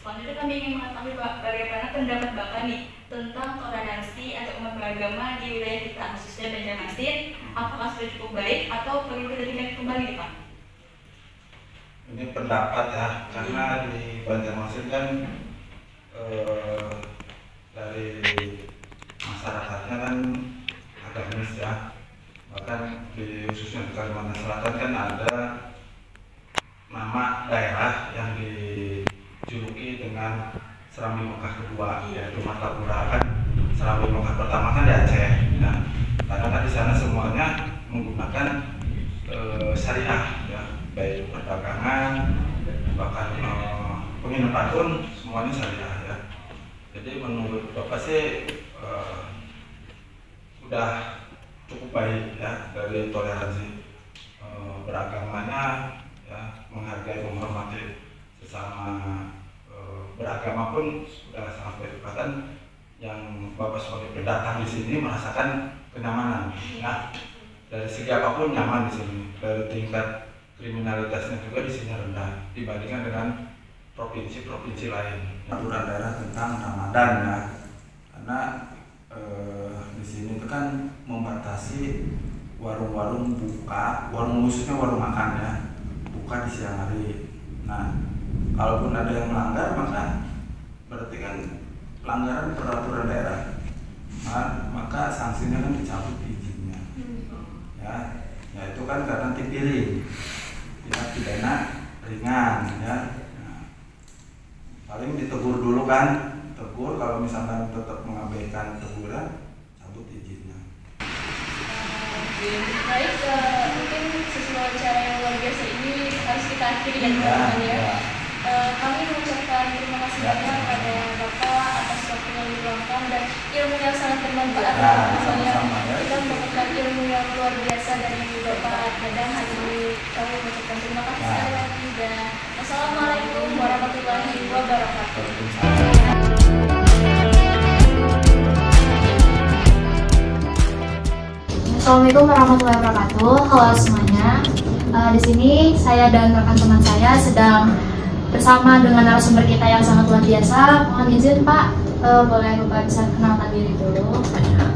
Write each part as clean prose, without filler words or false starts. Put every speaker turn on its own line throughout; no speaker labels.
Selanjutnya kami ingin mengetahui bagaimana pendapat Bapak nih tentang toleransi atau umat beragama di wilayah kita, khususnya Banjarmasin. Apakah sudah cukup baik atau perlu ditingkatkan kembali, Pak?
Ini pendapat ya, karena di Banjarmasin kan dari masyarakatnya kan agamis ya, bahkan di khususnya di Kalimantan Selatan kan ada nama daerah yang dijuluki dengan Serambi Mekah kedua, yaitu Martapura. Kan Serambi Mekah pertama kan di Aceh, ya. Karena kan di sana semuanya menggunakan syariah, ya, baik perdagangan bahkan penginapan pun semuanya syariah, ya. Jadi menurut Bapak sih udah cukup baik ya dari toleransi beragamanya, ya, menghargai menghormati sesama beragama pun sudah sangat baik. Bahkan yang Bapak sebagai pendatang di sini merasakan kenyamanan, ya, dari segi apapun nyaman di sini. Dari tingkat kriminalitasnya juga di sini rendah dibandingkan dengan provinsi-provinsi lain. Aturan daerah tentang Ramadan, ya, karena di sini itu kan membatasi warung-warung buka, warung khususnya warung makan, ya, buka di siang hari. Nah, kalaupun ada yang melanggar, maka berarti kan pelanggaran peraturan daerah. Nah, maka sanksinya kan dicabut izinnya, ya, itu kan karena tipiring, ya, pidana ringan, ya. Nah, paling ditegur dulu kan, tegur, kalau misalkan tetap mengabaikan teguran, cabut izinnya.
Baik, mungkin sesuai cara yang luar biasa ini harus kita akhiri dan teman-teman, ya. Kami mengucapkan terima kasih banyak kepada Bapak atas waktu yang diluangkan dan ilmu yang sangat bermanfaat. Kita mendapatkan ilmu yang luar biasa dari Bapak Dadang hari ini. Kami mengucapkan terima kasih sekali lagi dan wassalamualaikum warahmatullahi wabarakatuh.
Assalamualaikum warahmatullahi wabarakatuh. Halo semuanya. Di sini saya dan rekan teman saya sedang bersama dengan narasumber kita yang sangat luar biasa. Mohon izin Pak, boleh Bapak bisa kenalkan diri dulu.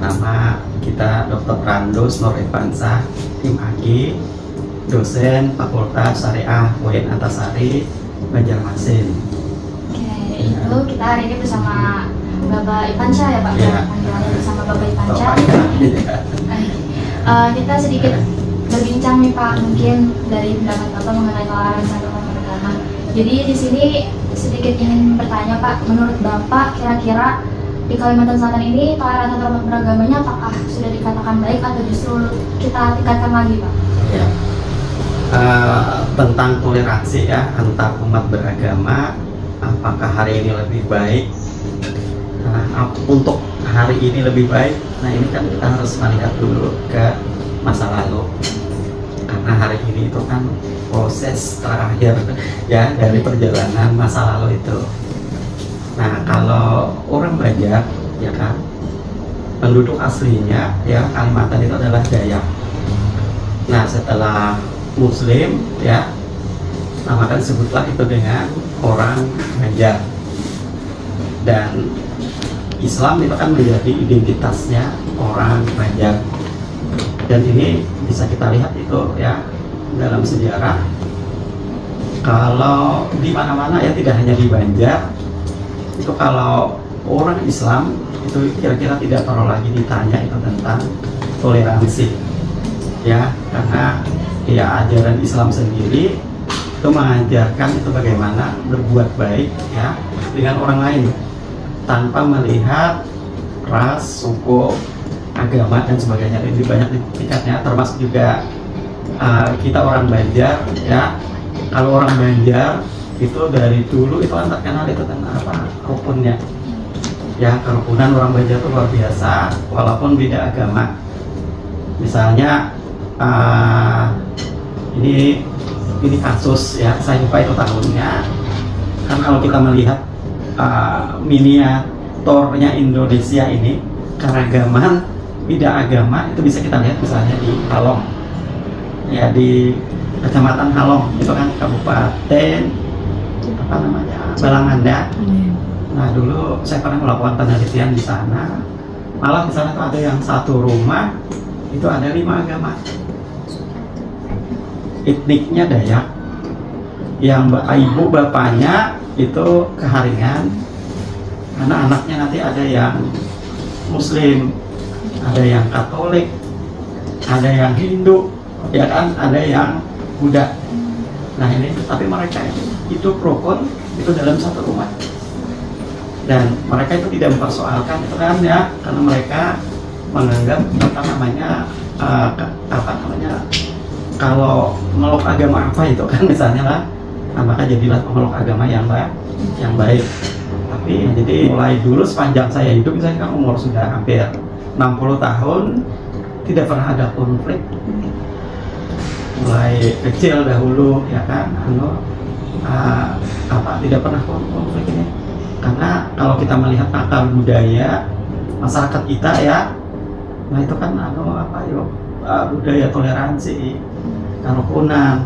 Nama kita Dr. Randus Nur Evansa, tim AG, dosen Fakultas Syariah UIN Antasari, Banjarmasin.
Oke, itu kita hari ini bersama Bapak Ipanca, ya Pak?
Ya.
Bersama Bapak Ipanca. Kita sedikit berbincang nih Pak, mungkin dari pendapat Bapak mengenai toleransi antar beragama. Jadi di sini sedikit ingin bertanya Pak, menurut Bapak kira-kira di Kalimantan Selatan ini toleransi antar beragamanya apakah sudah dikatakan baik atau justru kita tingkatkan lagi Pak?
Ya. Tentang toleransi ya antar umat beragama, apakah hari ini lebih baik? Untuk hari ini lebih baik, nah ini kan kita harus melihat dulu ke masa lalu, karena hari ini itu kan proses terakhir ya dari perjalanan masa lalu itu. Nah, kalau orang Banjar ya kan, penduduk aslinya ya Kalimantan itu adalah Dayak Nah setelah Muslim ya, nah maka disebutlah itu dengan orang Banjar. Dan Islam itu kan menjadi identitasnya orang Banjar. Dan ini bisa kita lihat itu ya dalam sejarah. Kalau di mana-mana ya, tidak hanya di Banjar, itu kalau orang Islam itu kira-kira tidak perlu lagi ditanya itu tentang toleransi ya, karena ya ajaran Islam sendiri itu mengajarkan itu bagaimana berbuat baik ya dengan orang lain tanpa melihat ras, suku, agama dan sebagainya. Lebih banyak di tingkatnya, termasuk juga kita orang Banjar ya. Kalau orang Banjar itu dari dulu itu kan terkenal itu tentang apa, rukunnya ya, kerukunan orang Banjar itu luar biasa walaupun beda agama. Misalnya ini kasus ya, saya lupa itu tahunnya kan. Kalau kita melihat miniaturnya Indonesia ini, keragaman beda agama itu bisa kita lihat misalnya di Halong ya, di Kecamatan Halong itu kan Kabupaten apa namanya, Balanganda. Nah dulu saya pernah melakukan penelitian di sana, malah di sana tuh ada yang satu rumah itu ada 5 agama. Etniknya Dayak, yang ibu bapaknya itu keharingan, anak-anaknya nanti ada yang Muslim, ada yang Katolik, ada yang Hindu, ya kan, ada yang Buddha. Nah ini, tapi mereka itu rukun itu dalam satu rumah, dan mereka itu tidak mempersoalkan itu kan ya, karena mereka menganggap apa namanya kalau meluk agama apa itu kan misalnya lah, nah, maka jadilah pemeluk agama yang baik. Tapi jadi mulai dulu sepanjang saya hidup, misalnya kan umur sudah hampir 60 tahun, tidak pernah ada konflik. Mulai kecil dahulu ya kan, tidak pernah konflik ini. Karena kalau kita melihat akar budaya masyarakat kita ya, nah itu kan budaya toleransi, kerukunan,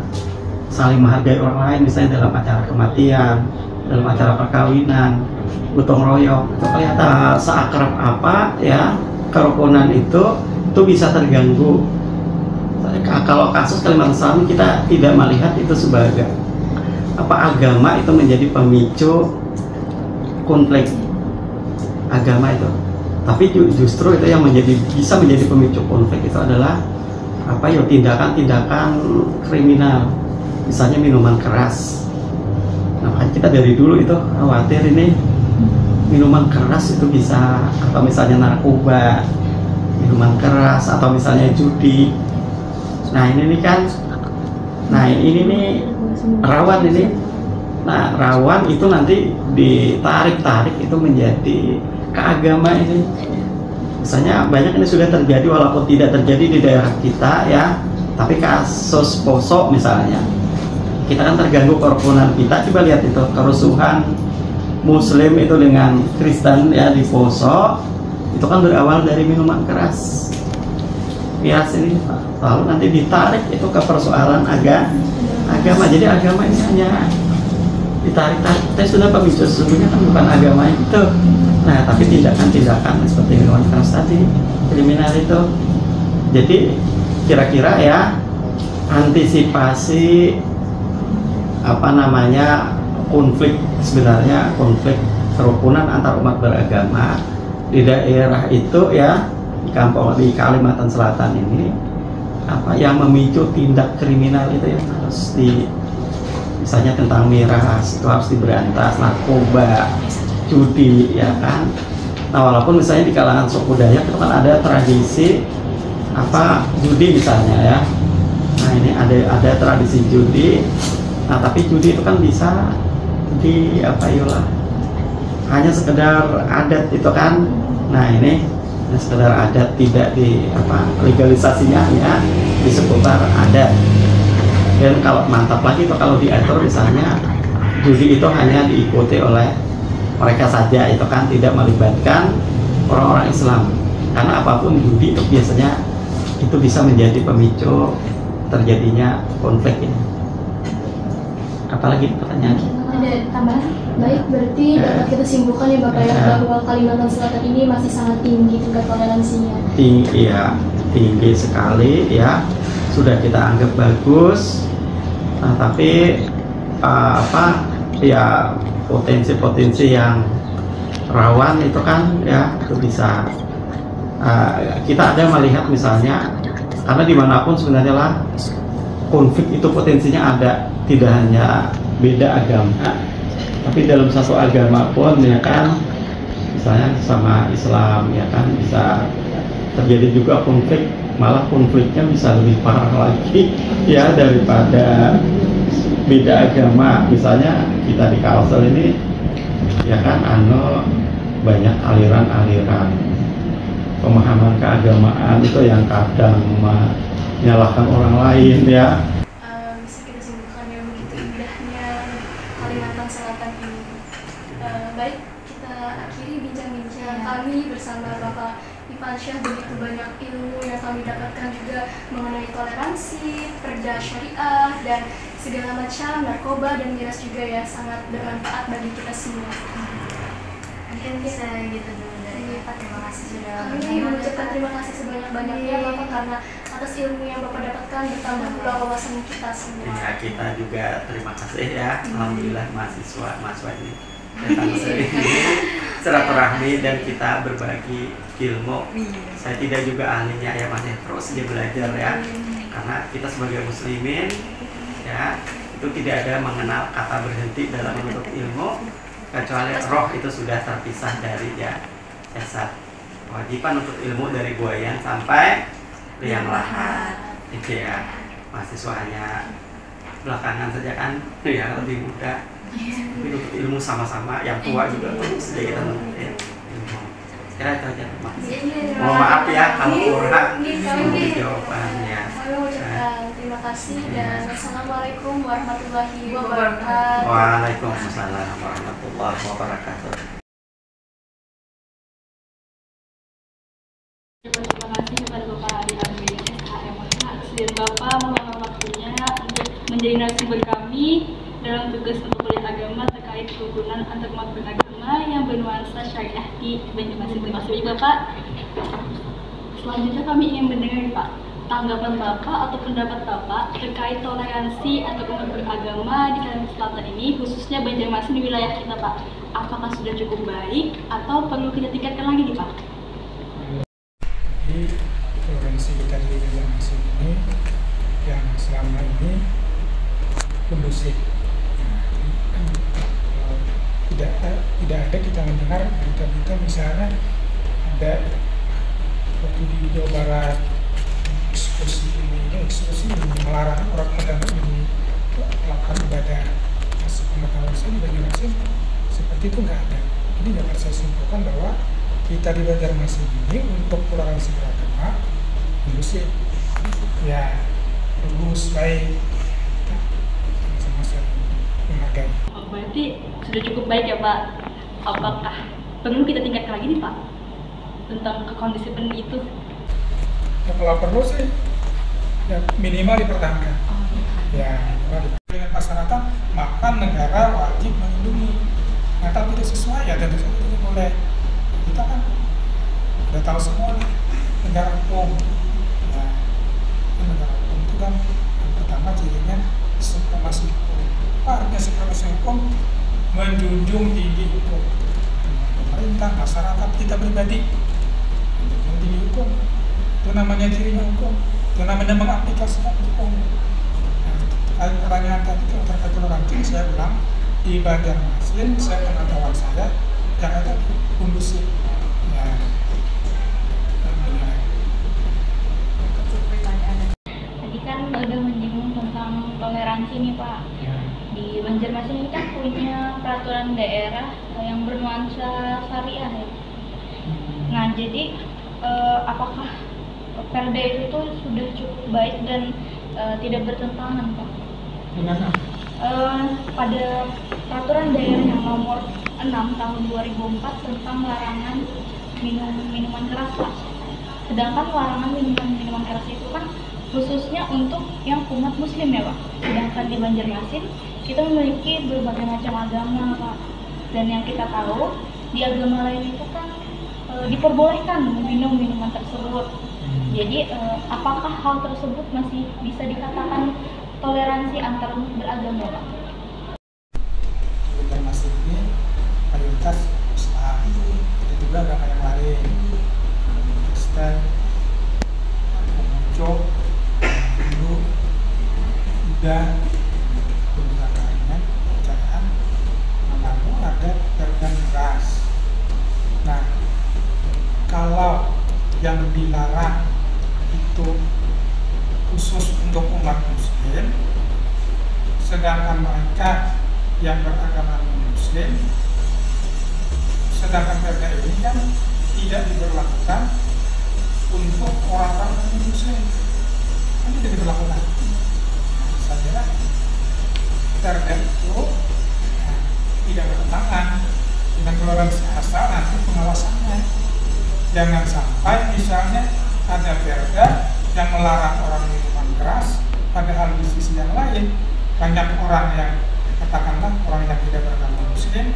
saling menghargai orang lain, misalnya dalam acara kematian, dalam acara perkawinan, gotong royong, itu kelihatan seakrab apa ya, kerukunan itu bisa terganggu. Kalau kasus Kalimantan Selatan kita tidak melihat itu sebagai agama itu menjadi pemicu konflik agama itu, tapi justru itu yang bisa menjadi pemicu konflik itu adalah tindakan-tindakan kriminal, misalnya minuman keras. Nah kita dari dulu itu khawatir ini minuman keras itu bisa, atau misalnya narkoba, minuman keras, atau misalnya judi. Nah ini kan, ini nih rawan ini. Nah rawan itu nanti ditarik itu menjadi ke agama ini. Misalnya banyak ini sudah terjadi walaupun tidak terjadi di daerah kita ya, tapi kasus Poso misalnya, kita kan terganggu kerukunan kita. Coba lihat itu kerusuhan Muslim itu dengan Kristen ya di Poso, itu kan berawal dari minuman keras. Ini lalu nanti ditarik itu ke persoalan agama. Jadi agama ini hanya ditarik-tarik, tapi sudah pemicu sesungguhnya kan bukan agama itu. Nah tapi tindakan-tindakan seperti minuman keras tadi, kriminal itu. Jadi kira-kira ya, antisipasi konflik, sebenarnya konflik kerukunan antar umat beragama di daerah itu ya, di Kalimantan Selatan ini, yang memicu tindak kriminal itu yang harus misalnya tentang miras itu harus diberantas, narkoba, judi ya kan. Nah walaupun misalnya di kalangan suku Dayak itu kan ada tradisi judi misalnya ya. Nah ini ada tradisi judi. Nah tapi judi itu kan bisa hanya sekedar adat itu kan. Nah ini sekedar adat, tidak legalisasinya ya di seputar adat. Dan kalau mantap lagi itu kalau diatur misalnya judi itu hanya diikuti oleh mereka saja, itu kan tidak melibatkan orang-orang Islam. Karena apapun judi itu biasanya itu bisa menjadi pemicu terjadinya konflik ini. Apalagi pertanyaan?
Ada tambahan? Baik, berarti dapat kita simpulkan ya Bapak ya bahwa Kalimantan Selatan ini masih sangat tinggi tingkat toleransinya.
Tinggi ya, tinggi sekali ya. Sudah kita anggap bagus. Nah, tapi ya potensi-potensi yang rawan itu kan ya itu bisa kita ada melihat misalnya, karena dimanapun sebenarnya lah konflik itu potensinya ada, tidak hanya beda agama, tapi dalam satu agama pun ya kan, misalnya sama Islam ya kan bisa terjadi juga konflik, malah konfliknya bisa lebih parah lagi ya daripada beda agama. Misalnya kita di Kalsel ini ya kan banyak aliran-aliran pemahaman keagamaan itu yang kadang menyalahkan orang lain ya.
Bisa kita simpulkan ya begitu indahnya Kalimantan Selatan ini. Baik, kita akhiri bincang-bincang kami bersama Bapak Ifansyah. Begitu banyak ilmu yang kami dapatkan juga mengenai toleransi, perda syariah, dan segala macam narkoba dan miras juga ya, sangat bermanfaat bagi kita semua.
Mungkin bisa gitu dulu dari Bapak. Terima kasih sudah
Kami mengucapkan terima kasih sebanyak-banyaknya Bapak karena atas ilmu yang Bapak dapatkan, bertambah pula wawasan kita semua.
Ya, kita juga terima kasih ya, alhamdulillah mahasiswa ini datang sini silaturahmi dan kita berbagi ilmu. Saya tidak juga ahlinya ya Mas, terus dia belajar ya, karena kita sebagai muslimin ya itu tidak ada mengenal kata berhenti dalam menuntut ilmu, kecuali roh itu sudah terpisah dari jasad. Kewajiban untuk ilmu dari buayan sampai liang lahat. Itu ya, mahasiswa hanya belakangan saja kan ya, lebih muda, tapi untuk ilmu sama-sama, yang tua juga terus saja kita menuntut ilmu. Kira itu aja Mas. Mohon maaf ya kalau kurang jawabannya.
Kami mengucapkan terima kasih dan Assalamualaikum warahmatullahi wabarakatuh.
Waalaikumsalam warahmatullahi wabarakatuh.
Terima kasih kepada Bapak Adi Amin SHMH dan Bapak meluangkan waktunya untuk menjadi narasumber kami dalam tugas untuk kuliah agama terkait kerukunan antarumat beragama yang bernuansa syariah di Banjarmasin. Terima kasih Bapak. Selanjutnya kami ingin mendengar Pak tanggapan Bapak atau pendapat Bapak terkait toleransi antarumat beragama di Kalimantan Selatan ini, khususnya Banjarmasin di wilayah kita Pak. Apakah sudah cukup baik atau perlu kita tingkatkan lagi nih Pak?
Jadi toleransi kita di Banjarmasin ini yang selama ini kondusif. Tidak ada kita mendengar berita-berita misalnya ada waktu di Jawa Barat eksekusi melarang orang agama ini melakukan ibadah. Masih pengetahuan saya di Banjarmasin seperti itu nggak ada. Jadi dapat saya simpulkan bahwa kita di Banjarmasin ini untuk toleransi beragama kondusif ya, bagus, baik, kita sama-sama saling menghargai.
Berarti sudah cukup baik ya Pak. Apakah perlu kita tingkatkan lagi nih Pak tentang kekondisipan itu?
Ya, kalau perlu sih ya minimal dipertahankan. Ya, dengan persyaratan maka negara wajib melindungi. Nah, kalau tidak sesuai ya tentu saja tidak boleh. Kita kan udah tahu semua nih, negara hukum. Ya, negara hukum itu kan yang pertama cirinya supremasi hukum. Artinya supremasi hukum menjunjung tinggi hukum. Pemerintah, masyarakat, kita pribadi menjunjung tinggi hukum. Itu namanya cirinya hukum. Itu namanya mengaplikasikan hukum. Nah, pertanyaan tadi terkait toleransi, saya ulang, di Banjarmasin, saya pengetahuan saya yang ada kondusif. Ya,
Tadi kan udah menyinggung tentang toleransi nih Pak. Di Banjarmasin ini kan punya peraturan daerah yang bernuansa syariah ya. Nah jadi apakah perda itu tuh sudah cukup baik dan tidak bertentangan Pak?
dengan
Pada peraturan daerah yang nomor 6 tahun 2004 tentang larangan minuman keras Pak. Sedangkan larangan minuman keras itu kan khususnya untuk yang umat muslim ya Pak. Sedangkan di Banjarmasin kita memiliki berbagai macam agama Pak, dan yang kita tahu di agama lain itu kan diperbolehkan meminum minuman tersebut. Jadi apakah hal tersebut masih bisa dikatakan toleransi antar beragama Pak?
Banjarmasin ini mayoritas Islam, ada juga agama yang lain, Kristen, Mojo, Hindu, Buddha, dan lainnya, kepercayaan, namun ada tergan ras. Nah, kalau yang dilarang itu khusus untuk umat muslim, sedangkan mereka yang beragama muslim, sedangkan perda ini kan tidak diberlakukan untuk orang-orang non-muslim, kan tidak diberlakukan. Saya kira perda itu tidak bertentangan dengan toleransi asal nanti pengawasannya. Jangan sampai misalnya ada perda yang melarang orang minuman keras, padahal di sisi yang lain banyak orang yang, katakanlah orang yang tidak beragama muslim,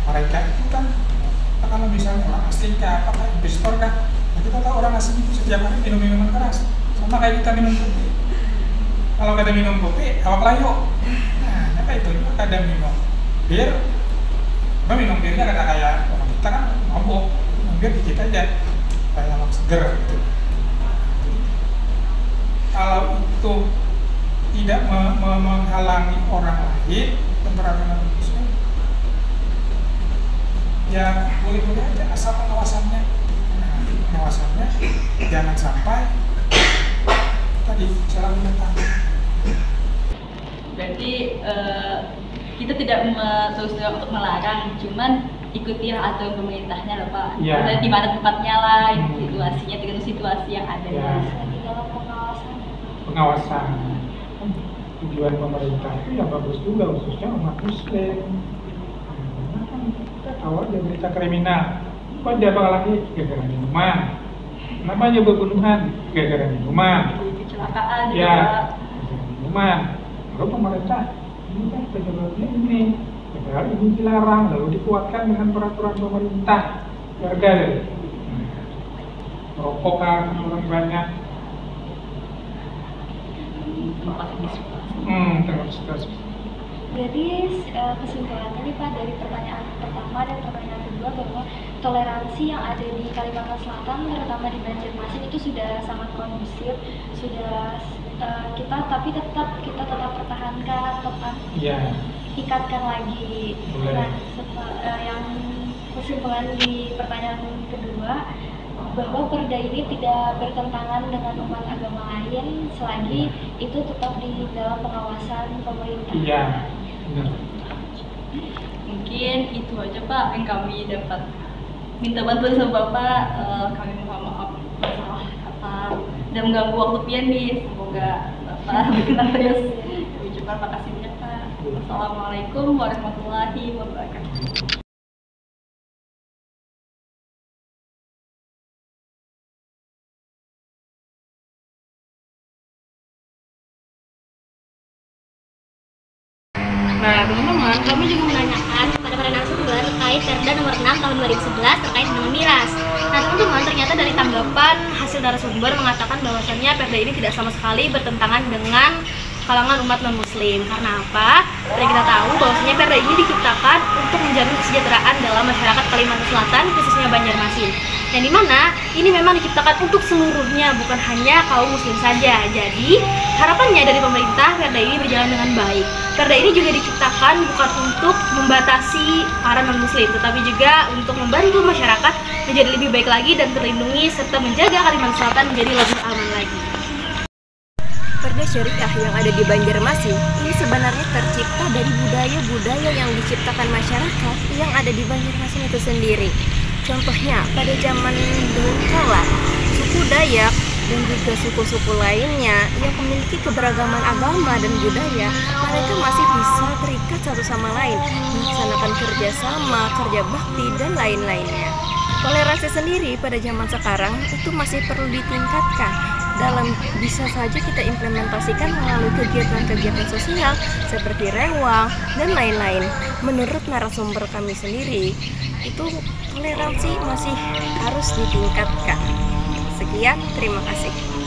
mereka itu kan, katakanlah misalnya orang asing kah, apakah investor kah, nah, kita tahu orang asing itu setiap hari minum minuman keras, sama kayak kita minum kopi. Kalau kada minum kopi, awak layu. Nah, apa itu? Kada minum bir, minum birnya kada kayak orang kita kan mabuk, minum bir dikit aja, kayak awak seger. Kalau itu tidak menghalangi orang lain yang beragama muslim, ya boleh-boleh aja asal pengawasannya. Nah, pengawasannya jangan sampai tadi salah gunakan.
Berarti kita tidak terus untuk melarang, cuman ikuti aturan pemerintahnya lah Pak.
Ya.
Di mana tempatnya lah, situasinya dengan situasi yang ada.
Ya.
Di dalam pengawasan.
Pengawasan tujuan pemerintah itu yang bagus juga, khususnya umat muslim. Karena kan kita tahu aja berita kriminal, kok dia bakal lagi gara-gara minuman, namanya pembunuhan gara-gara minuman,
Kecelakaan
ya gara-gara minuman. Lalu pemerintah ini kan penyebabnya ini, padahal ini dilarang, lalu dikuatkan dengan peraturan pemerintah warga deh. Merokok kan orang banyak. Terus.
Jadi kesimpulannya nih Pak, dari pertanyaan pertama dan pertanyaan kedua, bahwa toleransi yang ada di Kalimantan Selatan, terutama di Banjarmasin, itu sudah sangat kondusif, sudah tapi tetap kita pertahankan, tetap ikatkan lagi. Nah, yang kesimpulan di pertanyaan kedua, bahwa perda ini tidak bertentangan dengan umat agama lain selagi itu tetap di dalam pengawasan pemerintah.
Iya, benar.
Mungkin itu aja Pak yang kami dapat minta bantuan sama Bapak. Kami mohon maaf masalah kata dan mengganggu waktu pian nih. Semoga Bapak berkenan terus. Kami ucapkan makasih banyak Pak. Assalamualaikum warahmatullahi wabarakatuh.
Nah, teman-teman, kami juga menanyakan kepada para narasumber terkait Perda nomor 6 tahun 2011 terkait dengan miras. Nah, teman-teman, ternyata dari tanggapan hasil narasumber mengatakan bahwasannya Perda ini tidak sama sekali bertentangan dengan kalangan umat non-muslim. Karena apa? Seperti kita tahu bahwasanya Perda ini diciptakan untuk menjamin kesejahteraan dalam masyarakat Kalimantan Selatan, khususnya Banjarmasin. Dan di mana ini memang diciptakan untuk seluruhnya, bukan hanya kaum muslim saja. Jadi, harapannya dari pemerintah Perda ini berjalan dengan baik. Perda ini juga diciptakan bukan untuk membatasi para non-muslim, tetapi juga untuk membantu masyarakat menjadi lebih baik lagi dan terlindungi, serta menjaga Kalimantan Selatan menjadi lebih aman lagi.
Perda syariah yang ada di Banjarmasin ini sebenarnya tercipta dari budaya-budaya yang diciptakan masyarakat yang ada di Banjarmasin itu sendiri. Contohnya, pada zaman dulu kala, suku Dayak dan juga suku-suku lainnya yang memiliki keberagaman agama dan budaya, mereka masih bisa terikat satu sama lain, melaksanakan kerjasama, kerja bakti, dan lain-lainnya. Toleransi sendiri pada zaman sekarang itu masih perlu ditingkatkan, bisa saja kita implementasikan melalui kegiatan-kegiatan sosial seperti rewang dan lain-lain. Menurut narasumber kami sendiri, itu toleransi masih harus ditingkatkan. Sekian, terima kasih.